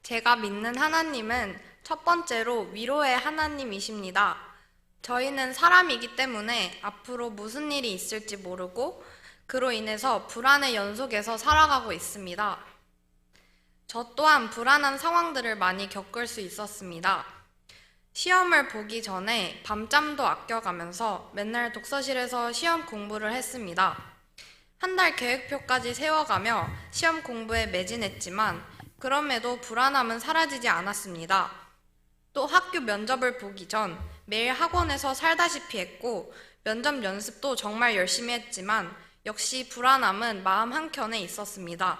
제가 믿는 하나님은 첫 번째로 위로의 하나님이십니다. 저희는 사람이기 때문에 앞으로 무슨 일이 있을지 모르고 그로 인해서 불안의 연속에서 살아가고 있습니다. 저 또한 불안한 상황들을 많이 겪을 수 있었습니다. 시험을 보기 전에 밤잠도 아껴가면서 맨날 독서실에서 시험 공부를 했습니다. 한 달 계획표까지 세워가며 시험 공부에 매진했지만 그럼에도 불안함은 사라지지 않았습니다. 또 학교 면접을 보기 전 매일 학원에서 살다시피 했고 면접 연습도 정말 열심히 했지만 역시 불안함은 마음 한켠에 있었습니다.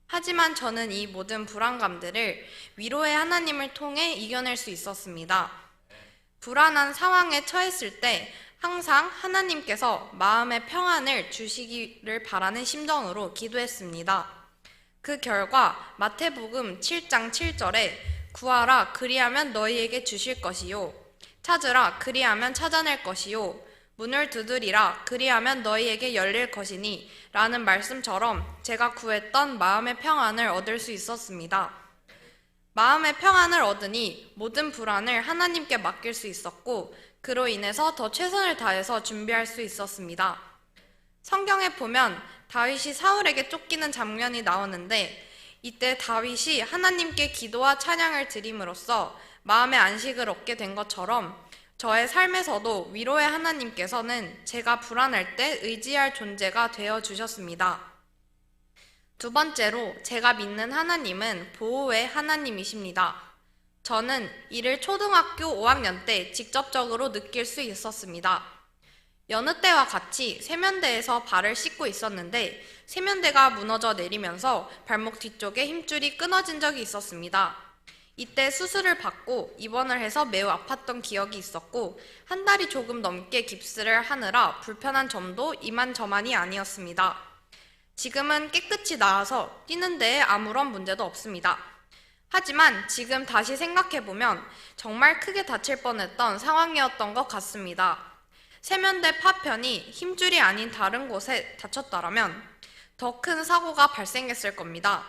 하지만 저는 이 모든 불안감들을 위로의 하나님을 통해 이겨낼 수 있었습니다. 불안한 상황에 처했을 때 항상 하나님께서 마음의 평안을 주시기를 바라는 심정으로 기도했습니다. 그 결과 마태복음 7장 7절에 구하라 그리하면 너희에게 주실 것이요 찾으라 그리하면 찾아낼 것이요 문을 두드리라 그리하면 너희에게 열릴 것이니 라는 말씀처럼 제가 구했던 마음의 평안을 얻을 수 있었습니다. 마음의 평안을 얻으니 모든 불안을 하나님께 맡길 수 있었고 그로 인해서 더 최선을 다해서 준비할 수 있었습니다. 성경에 보면 다윗이 사울에게 쫓기는 장면이 나오는데 이때 다윗이 하나님께 기도와 찬양을 드림으로써 마음의 안식을 얻게 된 것처럼 저의 삶에서도 위로의 하나님께서는 제가 불안할 때 의지할 존재가 되어 주셨습니다. 두 번째로 제가 믿는 하나님은 보호의 하나님이십니다. 저는 이를 초등학교 5학년 때 직접적으로 느낄 수 있었습니다. 여느 때와 같이 세면대에서 발을 씻고 있었는데 세면대가 무너져 내리면서 발목 뒤쪽에 힘줄이 끊어진 적이 있었습니다. 이때 수술을 받고 입원을 해서 매우 아팠던 기억이 있었고 한 달이 조금 넘게 깁스를 하느라 불편한 점도 이만저만이 아니었습니다. 지금은 깨끗이 나아서 뛰는 데에 아무런 문제도 없습니다. 하지만 지금 다시 생각해보면 정말 크게 다칠 뻔했던 상황이었던 것 같습니다. 세면대 파편이 힘줄이 아닌 다른 곳에 다쳤더라면 더 큰 사고가 발생했을 겁니다.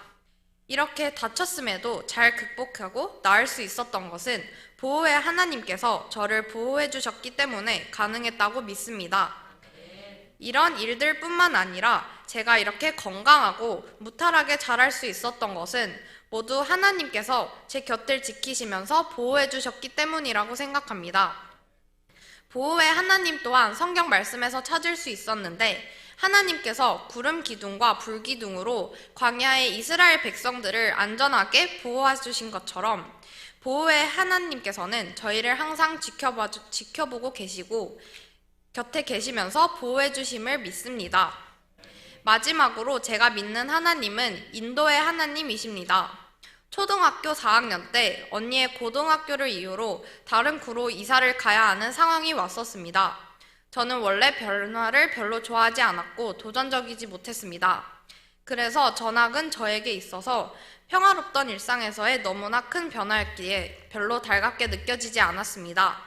이렇게 다쳤음에도 잘 극복하고 나을 수 있었던 것은 보호의 하나님께서 저를 보호해 주셨기 때문에 가능했다고 믿습니다. 이런 일들 뿐만 아니라 제가 이렇게 건강하고 무탈하게 자랄 수 있었던 것은 모두 하나님께서 제 곁을 지키시면서 보호해 주셨기 때문이라고 생각합니다. 보호의 하나님 또한 성경 말씀에서 찾을 수 있었는데 하나님께서 구름 기둥과 불 기둥으로 광야의 이스라엘 백성들을 안전하게 보호해 주신 것처럼 보호의 하나님께서는 저희를 항상 지켜보고 계시고 곁에 계시면서 보호해 주심을 믿습니다. 마지막으로 제가 믿는 하나님은 인도의 하나님이십니다. 초등학교 4학년 때 언니의 고등학교를 이유로 다른 구로 이사를 가야 하는 상황이 왔었습니다. 저는 원래 변화를 별로 좋아하지 않았고 도전적이지 못했습니다. 그래서 전학은 저에게 있어서 평화롭던 일상에서의 너무나 큰 변화였기에 별로 달갑게 느껴지지 않았습니다.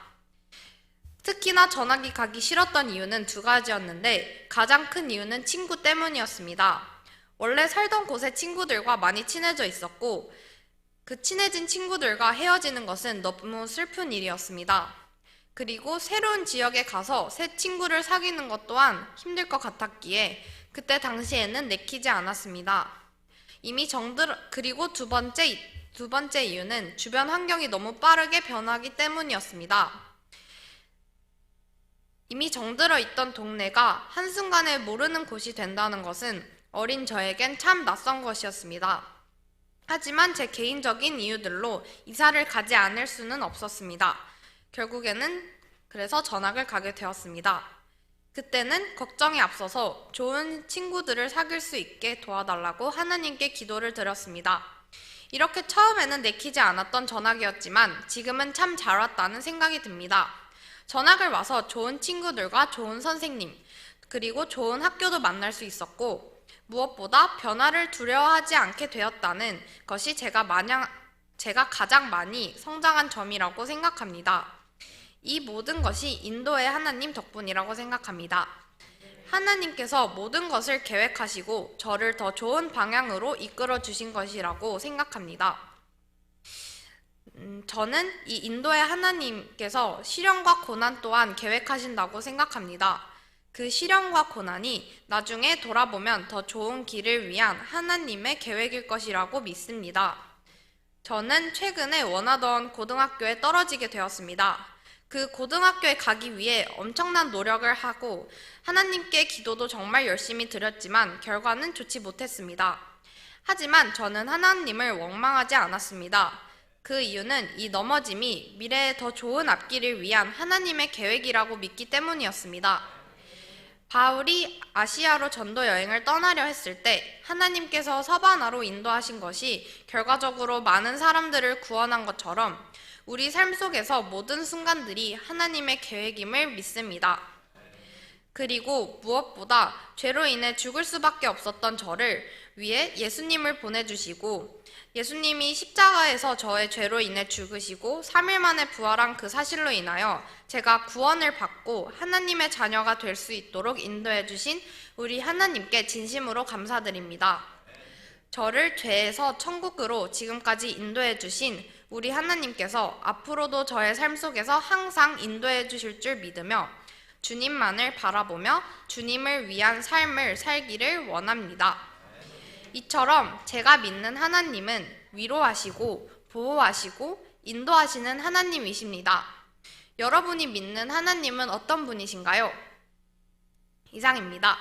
특히나 전학이 가기 싫었던 이유는 두 가지였는데 가장 큰 이유는 친구 때문이었습니다. 원래 살던 곳의 친구들과 많이 친해져 있었고 그 친해진 친구들과 헤어지는 것은 너무 슬픈 일이었습니다. 그리고 새로운 지역에 가서 새 친구를 사귀는 것 또한 힘들 것 같았기에 그때 당시에는 내키지 않았습니다. 그리고 두 번째 이유는 주변 환경이 너무 빠르게 변하기 때문이었습니다. 이미 정들어 있던 동네가 한순간에 모르는 곳이 된다는 것은 어린 저에겐 참 낯선 것이었습니다. 하지만 제 개인적인 이유들로 이사를 가지 않을 수는 없었습니다. 결국에는 그래서 전학을 가게 되었습니다. 그때는 걱정이 앞서서 좋은 친구들을 사귈 수 있게 도와달라고 하나님께 기도를 드렸습니다. 이렇게 처음에는 내키지 않았던 전학이었지만 지금은 참 잘 왔다는 생각이 듭니다. 전학을 와서 좋은 친구들과 좋은 선생님, 그리고 좋은 학교도 만날 수 있었고 무엇보다 변화를 두려워하지 않게 되었다는 것이 제가 가장 많이 성장한 점이라고 생각합니다. 이 모든 것이 인도의 하나님 덕분이라고 생각합니다. 하나님께서 모든 것을 계획하시고 저를 더 좋은 방향으로 이끌어 주신 것이라고 생각합니다. 저는 이 인도의 하나님께서 시련과 고난 또한 계획하신다고 생각합니다. 그 시련과 고난이 나중에 돌아보면 더 좋은 길을 위한 하나님의 계획일 것이라고 믿습니다. 저는 최근에 원하던 고등학교에 떨어지게 되었습니다. 그 고등학교에 가기 위해 엄청난 노력을 하고 하나님께 기도도 정말 열심히 드렸지만 결과는 좋지 못했습니다. 하지만 저는 하나님을 원망하지 않았습니다. 그 이유는 이 넘어짐이 미래에 더 좋은 앞길을 위한 하나님의 계획이라고 믿기 때문이었습니다. 바울이 아시아로 전도 여행을 떠나려 했을 때 하나님께서 서바나로 인도하신 것이 결과적으로 많은 사람들을 구원한 것처럼 우리 삶 속에서 모든 순간들이 하나님의 계획임을 믿습니다. 그리고 무엇보다 죄로 인해 죽을 수밖에 없었던 저를 위해 예수님을 보내주시고 예수님이 십자가에서 저의 죄로 인해 죽으시고 3일 만에 부활한 그 사실로 인하여 제가 구원을 받고 하나님의 자녀가 될 수 있도록 인도해 주신 우리 하나님께 진심으로 감사드립니다. 저를 죄에서 천국으로 지금까지 인도해 주신 우리 하나님께서 앞으로도 저의 삶 속에서 항상 인도해 주실 줄 믿으며 주님만을 바라보며 주님을 위한 삶을 살기를 원합니다. 이처럼 제가 믿는 하나님은 위로하시고 보호하시고 인도하시는 하나님이십니다. 여러분이 믿는 하나님은 어떤 분이신가요? 이상입니다.